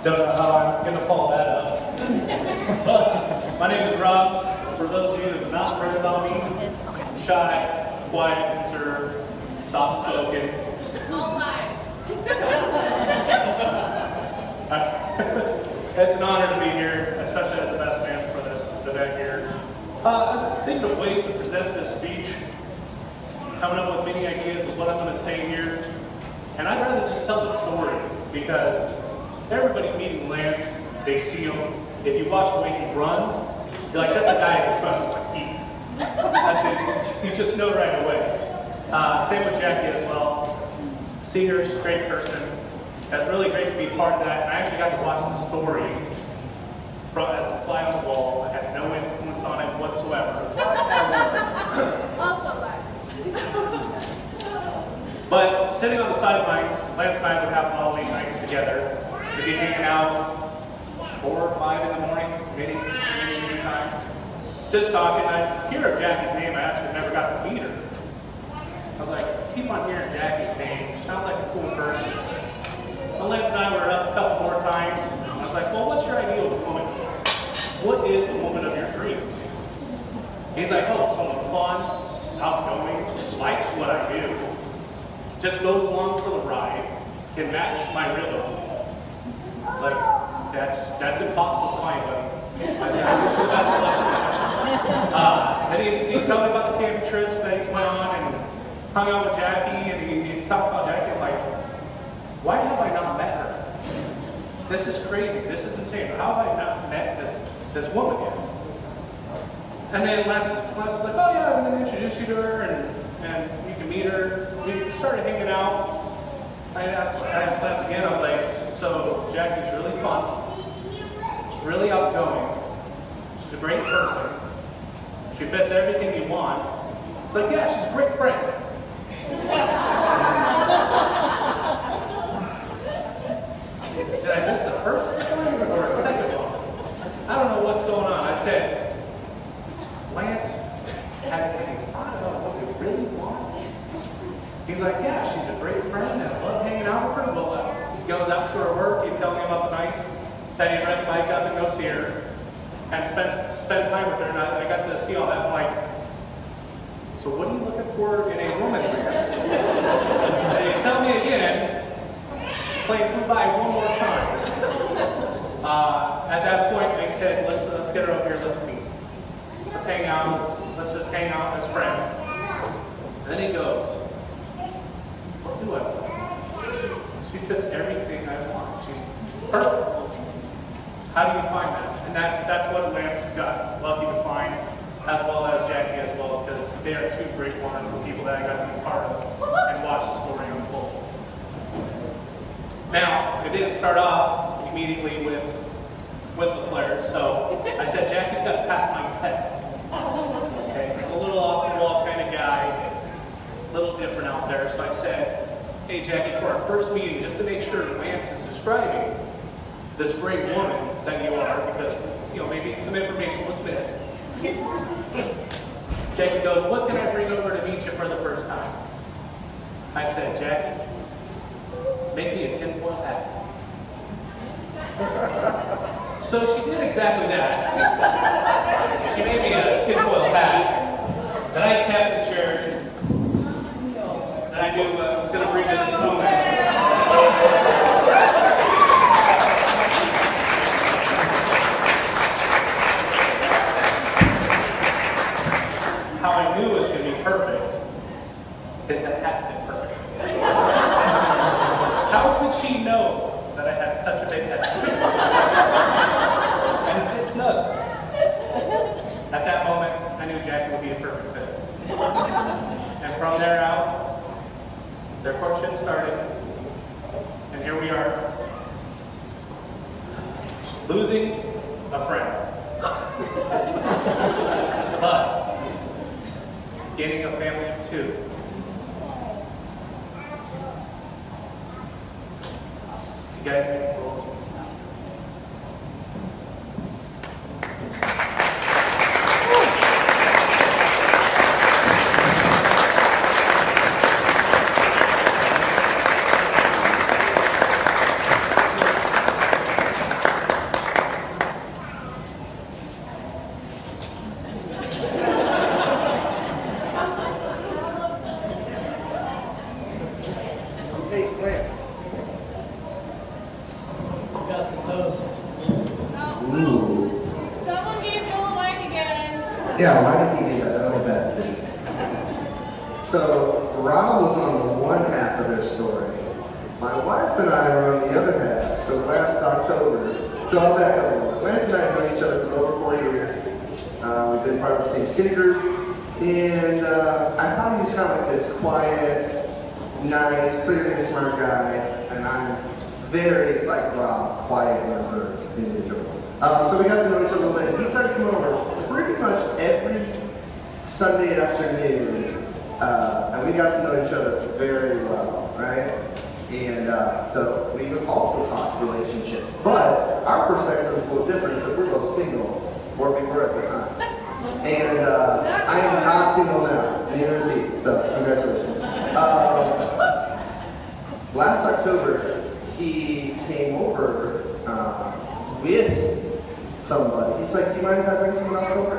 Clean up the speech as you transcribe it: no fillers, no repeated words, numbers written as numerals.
Don't know how I'm going to follow that up. But my name is Rob. For those of you that have not heard about me, I'm shy, quiet, reserved, soft-spoken. All lies. It's an honor to be here, especially as the best man for this event here. I was thinking of ways to present this speech, coming up with many ideas of what I'm going to say here. And I'd rather just tell the story because everybody meeting Lance, they see him. If you watch the way he runs, you're like, that's a guy I can trust with keys. That's it. You just know right away. Same with Jackie as well. See her, she's a great person. That's really great to be part of that. And I actually got to watch the story as a fly on the wall. I had no influence on it whatsoever. Also lies. But sitting on the sidelines, Lance and I would have Halloween nights together. We'd be hanging out 4 or 5 in the morning, many times. Just talking. I hear of Jackie's name. I actually never got to meet her. I was like, I keep on hearing Jackie's name. She sounds like a cool person. Well, Lance and I were up a couple more times. I was like, well, what's your ideal woman? What is the woman of your dreams? He's like, oh, someone fun, outgoing, likes what I do, just goes along for the ride, can match my rhythm. It's like, that's impossible to find, buddy. I wish you the best of luck. Then he told me about the camping trips that he's went on and hung out with Jackie, and he talked about Jackie. I'm like, why have I not met her? This is crazy. This is insane. How have I not met this woman yet? And then Lance was like, oh yeah, I'm going to introduce you to her, and you can meet her. We started hanging out. I asked Lance again. I was like, so Jackie's really fun. She's really outgoing. She's a great person. She fits everything you want. It's like, yeah, she's a great friend. Did I miss the first one or a second one? I don't know what's going on. I said, Lance, have you thought about what we really want? He's like, yeah, she's a great friend and I love hanging out with her. Well, he goes out to her work, he'd tell me about the nights that he'd ride the bike up and go see her and spend time with her. And I got to see all that. I'm like, so what are you looking for in a woman, Lance? And he tell me again, play through by one more time. At that point, they said, let's get her up here, let's meet. Let's hang out, let's just hang out as friends. And then he goes, what do I want? She fits everything I want. She's perfect. How do you find that? And that's what Lance has got. Lucky to find, as well as Jackie as well, because they are two great, wonderful people that I got to be part of and watch the story unfold. Now, it didn't start off immediately with the flares, so I said, Jackie's got to pass my test. Okay, I'm a little off the wall kind of guy, a little different out there, so I said, hey Jackie, for our first meeting, just to make sure Lance is describing this great woman that you are, because maybe some information was missed. Jackie goes, what can I bring over to meet you for the first time? I said, Jackie, make me a tinfoil hat. So she did exactly that. She made me a tinfoil hat that I kept in church. That I knew I was going to bring to this moment. How I knew it was going to be perfect is that hat fit perfectly. How could she know that I had such a big head? And it fit snug. At that moment, I knew Jackie would be a perfect fit. And from there out, their courtship started. And here we are, losing a friend. But getting a family of 2. You guys make the rules. Ooh. Someone gave Joel a mic again. Yeah, why did he do that? That was a bad thing. So, Rob was on the one half of their story. My wife and I were on the other half. So last October, so I'll back up a little. Lance and I have known each other for over 4 years. We've been part of the same city group. And I thought he was kind of like this quiet, nice, clearly a smart guy. And I'm very, like Rob, quiet and reserved individual. So we got to know each other a little bit. And he started coming over pretty much every Sunday afternoon. And we got to know each other very well, right? And so we would also talk relationships. But our perspective is a little different because we're both single, or we were at the time. And I am not single now, neither is he, so congratulations. Last October, he came over with somebody. He's like, do you mind if I bring someone else over?